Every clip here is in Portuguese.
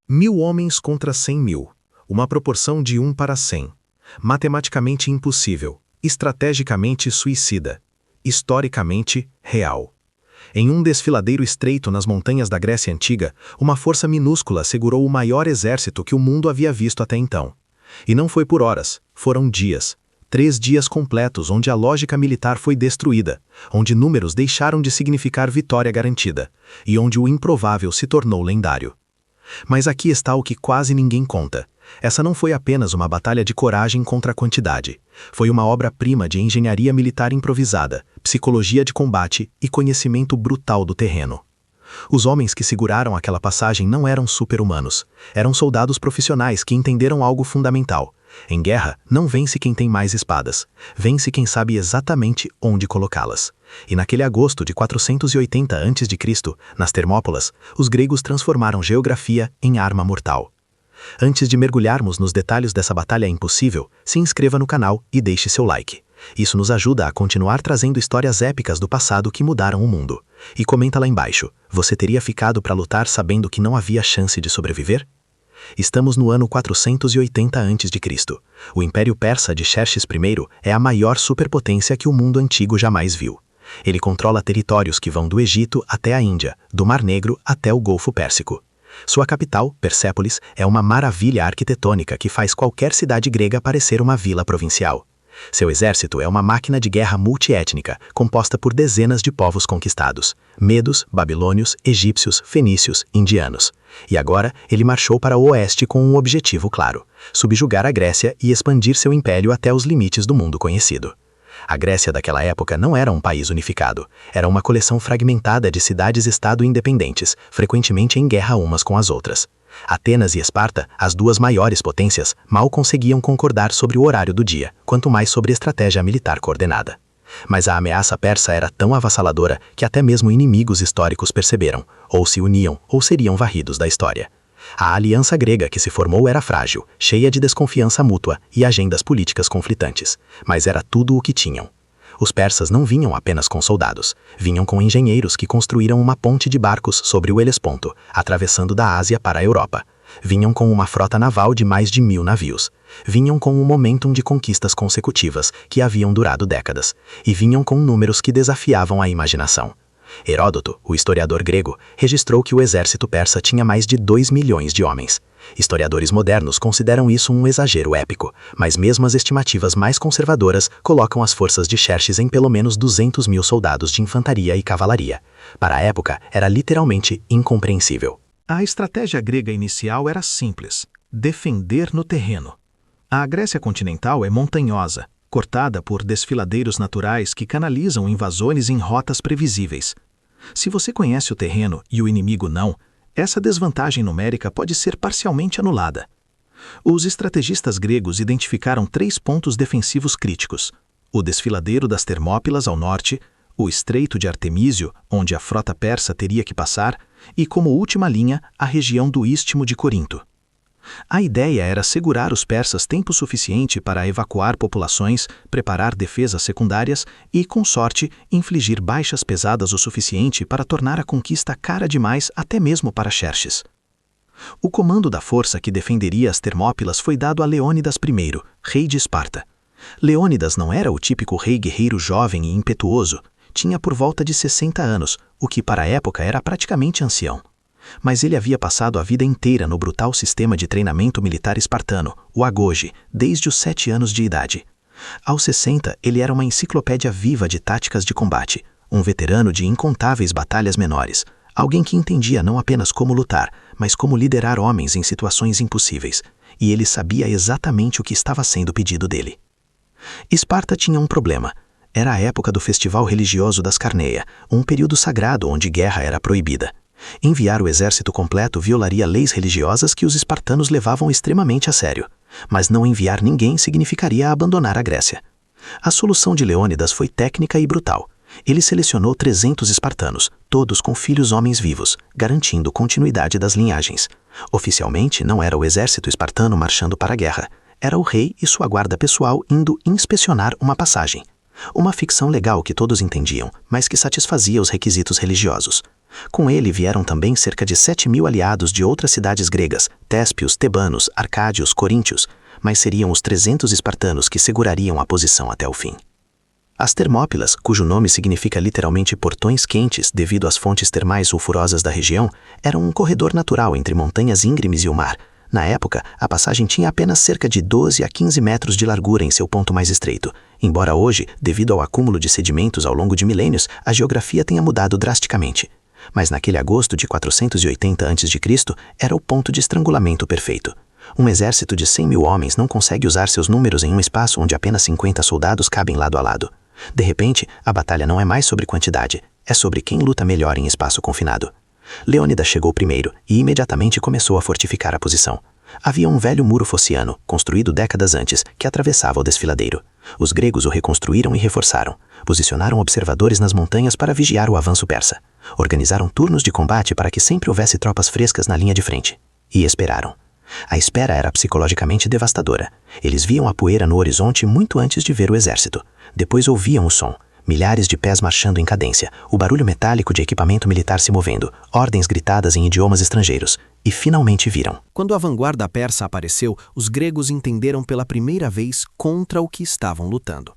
1000 homens contra 100.000. Uma proporção de 1 para 100. Matematicamente impossível. Estrategicamente suicida. Historicamente real. Em um desfiladeiro estreito nas montanhas da Grécia Antiga, uma força minúscula segurou o maior exército que o mundo havia visto até então. E não foi por horas, foram dias. 3 dias completos onde a lógica militar foi destruída, onde números deixaram de significar vitória garantida, e onde o improvável se tornou lendário. Mas aqui está o que quase ninguém conta. Essa não foi apenas uma batalha de coragem contra a quantidade. Foi uma obra-prima de engenharia militar improvisada, psicologia de combate e conhecimento brutal do terreno. Os homens que seguraram aquela passagem não eram super-humanos. Eram soldados profissionais que entenderam algo fundamental. Em guerra, não vence quem tem mais espadas. Vence quem sabe exatamente onde colocá-las. E naquele agosto de 480 a.C., nas Termópilas, os gregos transformaram geografia em arma mortal. Antes de mergulharmos nos detalhes dessa batalha impossível, se inscreva no canal e deixe seu like. Isso nos ajuda a continuar trazendo histórias épicas do passado que mudaram o mundo. E comenta lá embaixo, você teria ficado para lutar sabendo que não havia chance de sobreviver? Estamos no ano 480 a.C. O Império Persa de Xerxes I é a maior superpotência que o mundo antigo jamais viu. Ele controla territórios que vão do Egito até a Índia, do Mar Negro até o Golfo Pérsico. Sua capital, Persépolis, é uma maravilha arquitetônica que faz qualquer cidade grega parecer uma vila provincial. Seu exército é uma máquina de guerra multiétnica, composta por dezenas de povos conquistados: medos, babilônios, egípcios, fenícios, indianos. E agora ele marchou para o oeste com um objetivo claro: subjugar a Grécia e expandir seu império até os limites do mundo conhecido. A Grécia daquela época não era um país unificado, era uma coleção fragmentada de cidades-estado independentes, frequentemente em guerra umas com as outras. Atenas e Esparta, as duas maiores potências, mal conseguiam concordar sobre o horário do dia, quanto mais sobre estratégia militar coordenada. Mas a ameaça persa era tão avassaladora que até mesmo inimigos históricos perceberam, ou se uniam ou seriam varridos da história. A aliança grega que se formou era frágil, cheia de desconfiança mútua e agendas políticas conflitantes, mas era tudo o que tinham. Os persas não vinham apenas com soldados, vinham com engenheiros que construíram uma ponte de barcos sobre o Helesponto, atravessando da Ásia para a Europa. Vinham com uma frota naval de mais de 1000 navios. Vinham com um momentum de conquistas consecutivas que haviam durado décadas, e vinham com números que desafiavam a imaginação. Heródoto, o historiador grego, registrou que o exército persa tinha mais de 2 milhões de homens. Historiadores modernos consideram isso um exagero épico, mas mesmo as estimativas mais conservadoras colocam as forças de Xerxes em pelo menos 200.000 soldados de infantaria e cavalaria. Para a época, era literalmente incompreensível. A estratégia grega inicial era simples: defender no terreno. A Grécia continental é montanhosa, cortada por desfiladeiros naturais que canalizam invasões em rotas previsíveis. Se você conhece o terreno e o inimigo não, essa desvantagem numérica pode ser parcialmente anulada. Os estrategistas gregos identificaram 3 pontos defensivos críticos: o desfiladeiro das Termópilas ao norte, o Estreito de Artemísio, onde a frota persa teria que passar, e como última linha, a região do Istmo de Corinto. A ideia era segurar os persas tempo suficiente para evacuar populações, preparar defesas secundárias e, com sorte, infligir baixas pesadas o suficiente para tornar a conquista cara demais até mesmo para Xerxes. O comando da força que defenderia as Termópilas foi dado a Leônidas I, rei de Esparta. Leônidas não era o típico rei guerreiro jovem e impetuoso, tinha por volta de 60 anos, o que para a época era praticamente ancião. Mas ele havia passado a vida inteira no brutal sistema de treinamento militar espartano, o agoge, desde os 7 anos de idade. Aos 60, ele era uma enciclopédia viva de táticas de combate, um veterano de incontáveis batalhas menores, alguém que entendia não apenas como lutar, mas como liderar homens em situações impossíveis, e ele sabia exatamente o que estava sendo pedido dele. Esparta tinha um problema. Era a época do festival religioso das Carneia, um período sagrado onde guerra era proibida. Enviar o exército completo violaria leis religiosas que os espartanos levavam extremamente a sério, mas não enviar ninguém significaria abandonar a Grécia. A solução de Leônidas foi técnica e brutal. Ele selecionou 300 espartanos, todos com filhos homens vivos, garantindo continuidade das linhagens. Oficialmente, não era o exército espartano marchando para a guerra, era o rei e sua guarda pessoal indo inspecionar uma passagem. Uma ficção legal que todos entendiam, mas que satisfazia os requisitos religiosos. Com ele vieram também cerca de 7.000 aliados de outras cidades gregas, téspios, tebanos, arcádios, coríntios, mas seriam os 300 espartanos que segurariam a posição até o fim. As Termópilas, cujo nome significa literalmente portões quentes devido às fontes termais sulfurosas da região, eram um corredor natural entre montanhas íngremes e o mar. Na época, a passagem tinha apenas cerca de 12 a 15 metros de largura em seu ponto mais estreito, embora hoje, devido ao acúmulo de sedimentos ao longo de milênios, a geografia tenha mudado drasticamente. Mas naquele agosto de 480 a.C., era o ponto de estrangulamento perfeito. Um exército de 100.000 homens não consegue usar seus números em um espaço onde apenas 50 soldados cabem lado a lado. De repente, a batalha não é mais sobre quantidade, é sobre quem luta melhor em espaço confinado. Leônidas chegou primeiro e imediatamente começou a fortificar a posição. Havia um velho muro fossiano, construído décadas antes, que atravessava o desfiladeiro. Os gregos o reconstruíram e reforçaram. Posicionaram observadores nas montanhas para vigiar o avanço persa. Organizaram turnos de combate para que sempre houvesse tropas frescas na linha de frente. E esperaram. A espera era psicologicamente devastadora. Eles viam a poeira no horizonte muito antes de ver o exército. Depois ouviam o som. Milhares de pés marchando em cadência, o barulho metálico de equipamento militar se movendo, ordens gritadas em idiomas estrangeiros. E finalmente viram. Quando a vanguarda persa apareceu, os gregos entenderam pela primeira vez contra o que estavam lutando.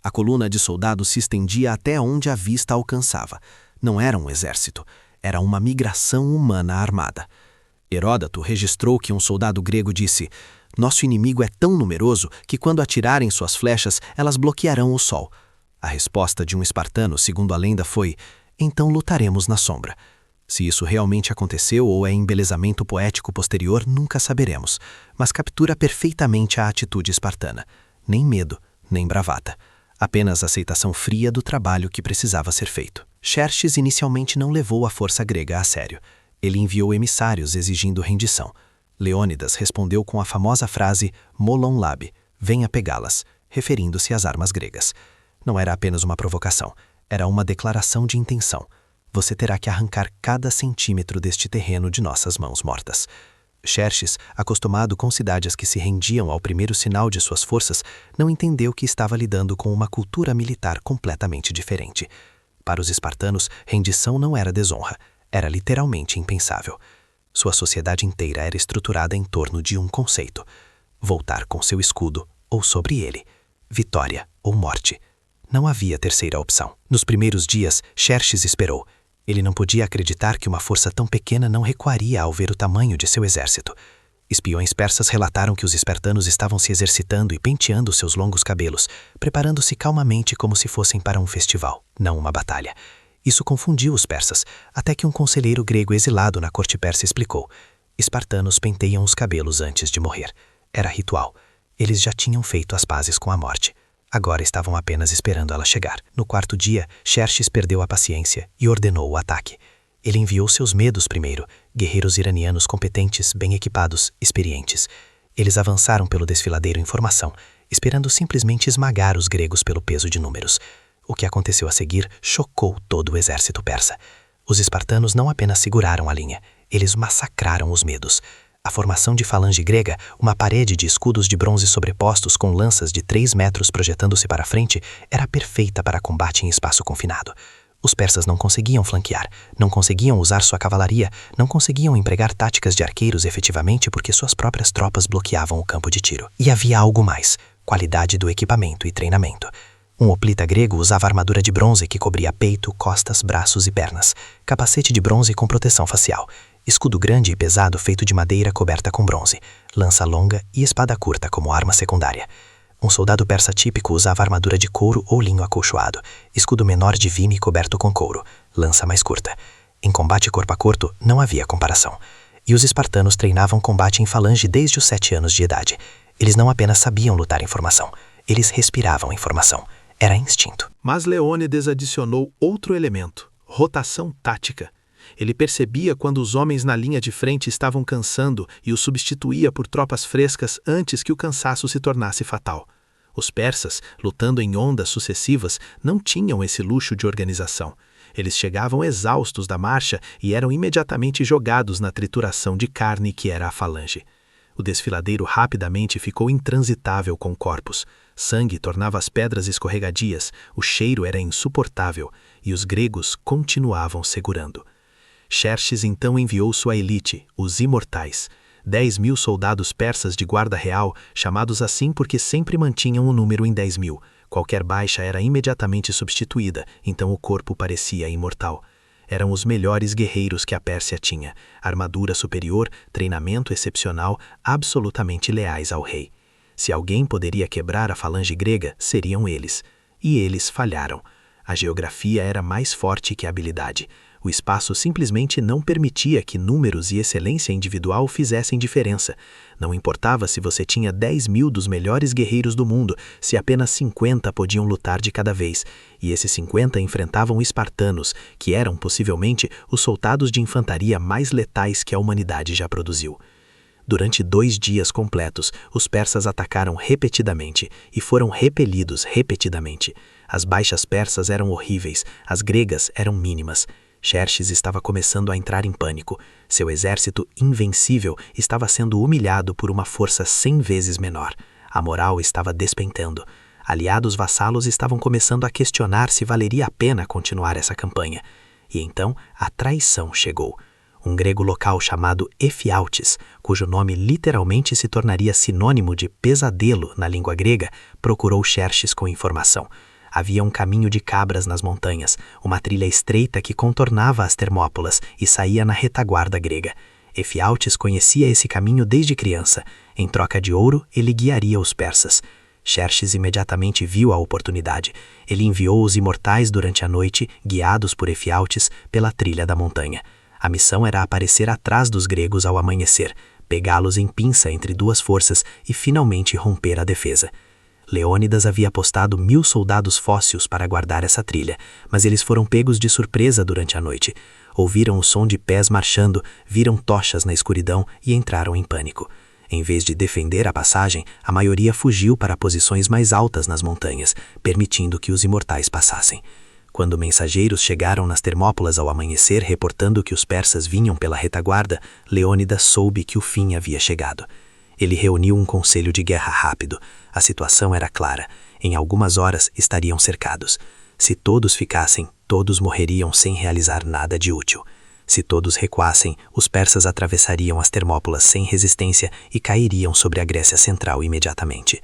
A coluna de soldados se estendia até onde a vista alcançava. Não era um exército, era uma migração humana armada. Heródoto registrou que um soldado grego disse: "Nosso inimigo é tão numeroso que quando atirarem suas flechas, elas bloquearão o sol." A resposta de um espartano, segundo a lenda, foi: "Então lutaremos na sombra." Se isso realmente aconteceu ou é embelezamento poético posterior, nunca saberemos, mas captura perfeitamente a atitude espartana. Nem medo, nem bravata. Apenas aceitação fria do trabalho que precisava ser feito. Xerxes inicialmente não levou a força grega a sério. Ele enviou emissários exigindo rendição. Leônidas respondeu com a famosa frase "molon labe", venha pegá-las, referindo-se às armas gregas. Não era apenas uma provocação, era uma declaração de intenção. Você terá que arrancar cada centímetro deste terreno de nossas mãos mortas. Xerxes, acostumado com cidades que se rendiam ao primeiro sinal de suas forças, não entendeu que estava lidando com uma cultura militar completamente diferente. Para os espartanos, rendição não era desonra, era literalmente impensável. Sua sociedade inteira era estruturada em torno de um conceito: voltar com seu escudo ou sobre ele, vitória ou morte. Não havia terceira opção. Nos primeiros dias, Xerxes esperou. Ele não podia acreditar que uma força tão pequena não recuaria ao ver o tamanho de seu exército. Espiões persas relataram que os espartanos estavam se exercitando e penteando seus longos cabelos, preparando-se calmamente como se fossem para um festival, não uma batalha. Isso confundiu os persas, até que um conselheiro grego exilado na corte persa explicou: espartanos penteiam os cabelos antes de morrer. Era ritual. Eles já tinham feito as pazes com a morte. Agora estavam apenas esperando ela chegar. No quarto dia, Xerxes perdeu a paciência e ordenou o ataque. Ele enviou seus medos primeiro, guerreiros iranianos competentes, bem equipados, experientes. Eles avançaram pelo desfiladeiro em formação, esperando simplesmente esmagar os gregos pelo peso de números. O que aconteceu a seguir chocou todo o exército persa. Os espartanos não apenas seguraram a linha, eles massacraram os medos. A formação de falange grega, uma parede de escudos de bronze sobrepostos com lanças de 3 metros projetando-se para frente, era perfeita para combate em espaço confinado. Os persas não conseguiam flanquear, não conseguiam usar sua cavalaria, não conseguiam empregar táticas de arqueiros efetivamente porque suas próprias tropas bloqueavam o campo de tiro. E havia algo mais: qualidade do equipamento e treinamento. Um hoplita grego usava armadura de bronze que cobria peito, costas, braços e pernas, capacete de bronze com proteção facial, escudo grande e pesado feito de madeira coberta com bronze, lança longa e espada curta como arma secundária. Um soldado persa típico usava armadura de couro ou linho acolchoado, escudo menor de vime coberto com couro, lança mais curta. Em combate corpo a corpo não havia comparação. E os espartanos treinavam combate em falange desde os 7 anos de idade. Eles não apenas sabiam lutar em formação, eles respiravam em formação. Era instinto. Mas Leônidas adicionou outro elemento: rotação tática. Ele percebia quando os homens na linha de frente estavam cansando e os substituía por tropas frescas antes que o cansaço se tornasse fatal. Os persas, lutando em ondas sucessivas, não tinham esse luxo de organização. Eles chegavam exaustos da marcha e eram imediatamente jogados na trituração de carne que era a falange. O desfiladeiro rapidamente ficou intransitável com corpos. Sangue tornava as pedras escorregadias, o cheiro era insuportável e os gregos continuavam segurando. Xerxes então enviou sua elite, os imortais, 10.000 soldados persas de guarda real, chamados assim porque sempre mantinham o número em 10.000. Qualquer baixa era imediatamente substituída, então o corpo parecia imortal. Eram os melhores guerreiros que a Pérsia tinha, armadura superior, treinamento excepcional, absolutamente leais ao rei. Se alguém poderia quebrar a falange grega, seriam eles. E eles falharam. A geografia era mais forte que a habilidade. O espaço simplesmente não permitia que números e excelência individual fizessem diferença. Não importava se você tinha 10.000 dos melhores guerreiros do mundo, se apenas 50 podiam lutar de cada vez. E esses 50 enfrentavam espartanos, que eram possivelmente os soldados de infantaria mais letais que a humanidade já produziu. Durante 2 dias completos, os persas atacaram repetidamente e foram repelidos repetidamente. As baixas persas eram horríveis, as gregas eram mínimas. Xerxes estava começando a entrar em pânico. Seu exército invencível estava sendo humilhado por uma força 100 vezes menor. A moral estava despencando. Aliados vassalos estavam começando a questionar se valeria a pena continuar essa campanha. E então a traição chegou. Um grego local chamado Efialtes, cujo nome literalmente se tornaria sinônimo de pesadelo na língua grega, procurou Xerxes com informação. Havia um caminho de cabras nas montanhas, uma trilha estreita que contornava as Termópilas e saía na retaguarda grega. Efialtes conhecia esse caminho desde criança. Em troca de ouro, ele guiaria os persas. Xerxes imediatamente viu a oportunidade. Ele enviou os imortais durante a noite, guiados por Efialtes, pela trilha da montanha. A missão era aparecer atrás dos gregos ao amanhecer, pegá-los em pinça entre 2 forças e finalmente romper a defesa. Leônidas havia apostado 1.000 soldados fósseis para guardar essa trilha, mas eles foram pegos de surpresa durante a noite. Ouviram o som de pés marchando, viram tochas na escuridão e entraram em pânico. Em vez de defender a passagem, a maioria fugiu para posições mais altas nas montanhas, permitindo que os imortais passassem. Quando mensageiros chegaram nas Termópilas ao amanhecer reportando que os persas vinham pela retaguarda, Leônidas soube que o fim havia chegado. Ele reuniu um conselho de guerra rápido. A situação era clara. Em algumas horas estariam cercados. Se todos ficassem, todos morreriam sem realizar nada de útil. Se todos recuassem, os persas atravessariam as Termópilas sem resistência e cairiam sobre a Grécia Central imediatamente.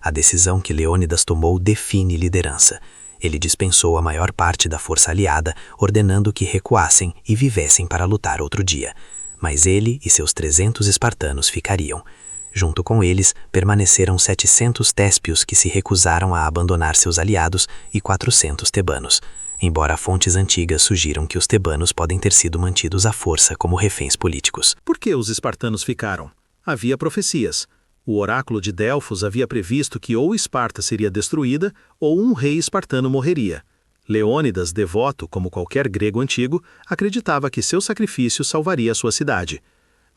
A decisão que Leônidas tomou define liderança. Ele dispensou a maior parte da força aliada, ordenando que recuassem e vivessem para lutar outro dia. Mas ele e seus 300 espartanos ficariam. Junto com eles, permaneceram 700 téspios que se recusaram a abandonar seus aliados e 400 tebanos, embora fontes antigas sugiram que os tebanos podem ter sido mantidos à força como reféns políticos. Por que os espartanos ficaram? Havia profecias. O oráculo de Delfos havia previsto que ou Esparta seria destruída ou um rei espartano morreria. Leônidas, devoto como qualquer grego antigo, acreditava que seu sacrifício salvaria sua cidade.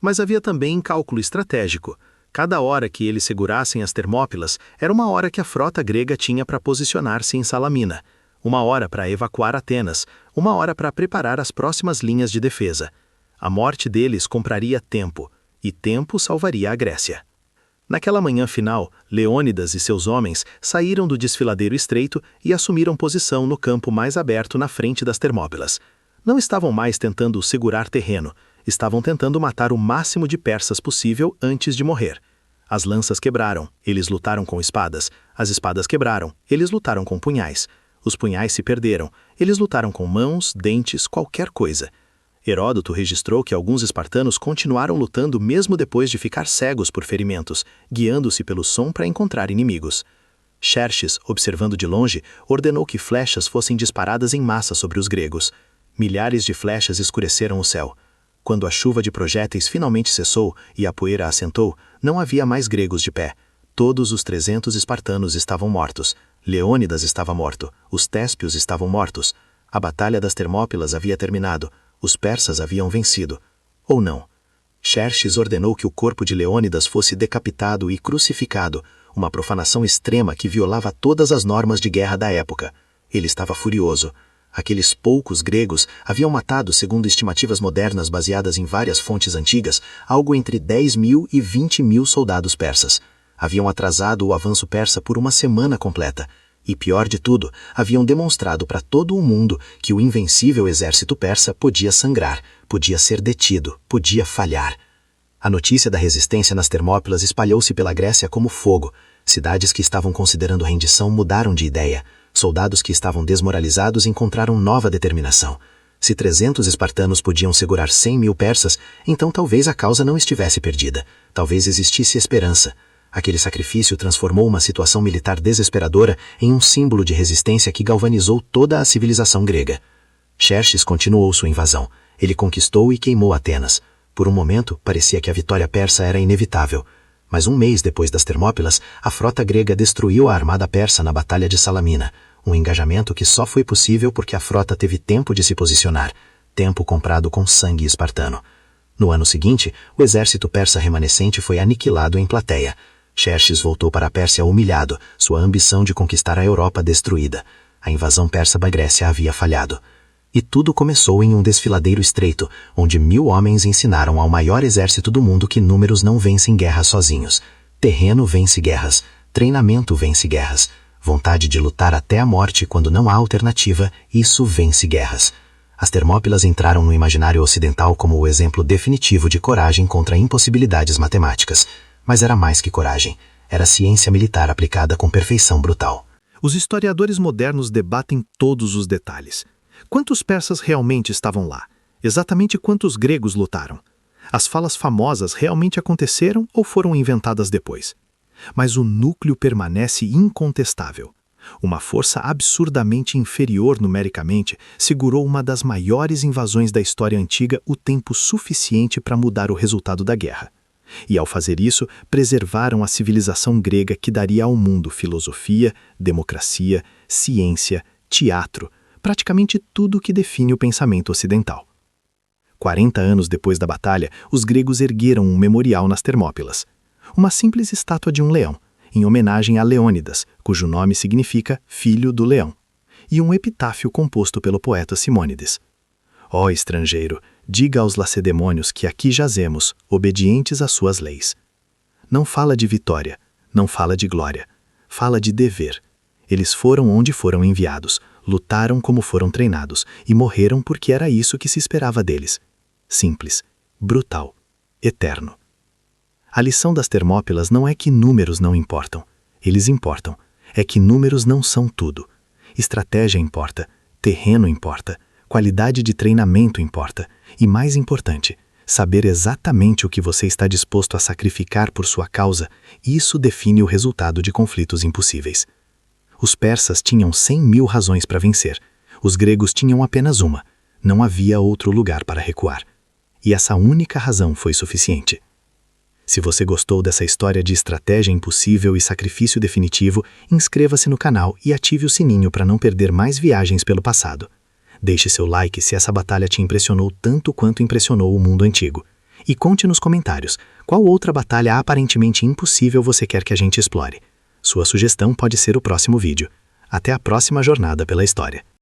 Mas havia também cálculo estratégico. Cada hora que eles segurassem as Termópilas era uma hora que a frota grega tinha para posicionar-se em Salamina, uma hora para evacuar Atenas, uma hora para preparar as próximas linhas de defesa. A morte deles compraria tempo, e tempo salvaria a Grécia. Naquela manhã final, Leônidas e seus homens saíram do desfiladeiro estreito e assumiram posição no campo mais aberto na frente das Termópilas. Não estavam mais tentando segurar terreno, estavam tentando matar o máximo de persas possível antes de morrer. As lanças quebraram, eles lutaram com espadas. As espadas quebraram, eles lutaram com punhais. Os punhais se perderam, eles lutaram com mãos, dentes, qualquer coisa. Heródoto registrou que alguns espartanos continuaram lutando mesmo depois de ficar cegos por ferimentos, guiando-se pelo som para encontrar inimigos. Xerxes, observando de longe, ordenou que flechas fossem disparadas em massa sobre os gregos. Milhares de flechas escureceram o céu. Quando a chuva de projéteis finalmente cessou e a poeira assentou, não havia mais gregos de pé. Todos os 300 espartanos estavam mortos. Leônidas estava morto. Os téspios estavam mortos. A batalha das Termópilas havia terminado. Os persas haviam vencido. Ou não. Xerxes ordenou que o corpo de Leônidas fosse decapitado e crucificado, uma profanação extrema que violava todas as normas de guerra da época. Ele estava furioso. Aqueles poucos gregos haviam matado, segundo estimativas modernas baseadas em várias fontes antigas, algo entre 10.000 e 20.000 soldados persas. Haviam atrasado o avanço persa por uma semana completa. E pior de tudo, haviam demonstrado para todo o mundo que o invencível exército persa podia sangrar, podia ser detido, podia falhar. A notícia da resistência nas Termópilas espalhou-se pela Grécia como fogo. Cidades que estavam considerando rendição mudaram de ideia. Soldados que estavam desmoralizados encontraram nova determinação. Se 300 espartanos podiam segurar 100.000 persas, então talvez a causa não estivesse perdida. Talvez existisse esperança. Aquele sacrifício transformou uma situação militar desesperadora em um símbolo de resistência que galvanizou toda a civilização grega. Xerxes continuou sua invasão. Ele conquistou e queimou Atenas. Por um momento, parecia que a vitória persa era inevitável. Mas um mês depois das Termópilas, a frota grega destruiu a armada persa na Batalha de Salamina, um engajamento que só foi possível porque a frota teve tempo de se posicionar, tempo comprado com sangue espartano. No ano seguinte, o exército persa remanescente foi aniquilado em Plateia. Xerxes voltou para a Pérsia humilhado, sua ambição de conquistar a Europa destruída. A invasão persa da Grécia havia falhado. E tudo começou em um desfiladeiro estreito, onde 1000 homens ensinaram ao maior exército do mundo que números não vencem guerras sozinhos. Terreno vence guerras, treinamento vence guerras, vontade de lutar até a morte quando não há alternativa, isso vence guerras. As Termópilas entraram no imaginário ocidental como o exemplo definitivo de coragem contra impossibilidades matemáticas. Mas era mais que coragem, era ciência militar aplicada com perfeição brutal. Os historiadores modernos debatem todos os detalhes. Quantos persas realmente estavam lá? Exatamente quantos gregos lutaram? As falas famosas realmente aconteceram ou foram inventadas depois? Mas o núcleo permanece incontestável. Uma força absurdamente inferior numericamente segurou uma das maiores invasões da história antiga o tempo suficiente para mudar o resultado da guerra. E, ao fazer isso, preservaram a civilização grega que daria ao mundo filosofia, democracia, ciência, teatro, praticamente tudo que define o pensamento ocidental. 40 anos depois da batalha, os gregos ergueram um memorial nas Termópilas. Uma simples estátua de um leão, em homenagem a Leônidas, cujo nome significa Filho do Leão, e um epitáfio composto pelo poeta Simônides. Ó estrangeiro, diga aos lacedemônios que aqui jazemos, obedientes às suas leis. Não fala de vitória, não fala de glória, fala de dever. Eles foram onde foram enviados, lutaram como foram treinados e morreram porque era isso que se esperava deles. Simples, brutal, eterno. A lição das Termópilas não é que números não importam. Eles importam. É que números não são tudo. Estratégia importa, terreno importa, qualidade de treinamento importa. E mais importante, saber exatamente o que você está disposto a sacrificar por sua causa, isso define o resultado de conflitos impossíveis. Os persas tinham 100.000 razões para vencer. Os gregos tinham apenas uma. Não havia outro lugar para recuar. E essa única razão foi suficiente. Se você gostou dessa história de estratégia impossível e sacrifício definitivo, inscreva-se no canal e ative o sininho para não perder mais viagens pelo passado. Deixe seu like se essa batalha te impressionou tanto quanto impressionou o mundo antigo. E conte nos comentários qual outra batalha aparentemente impossível você quer que a gente explore. Sua sugestão pode ser o próximo vídeo. Até a próxima jornada pela história.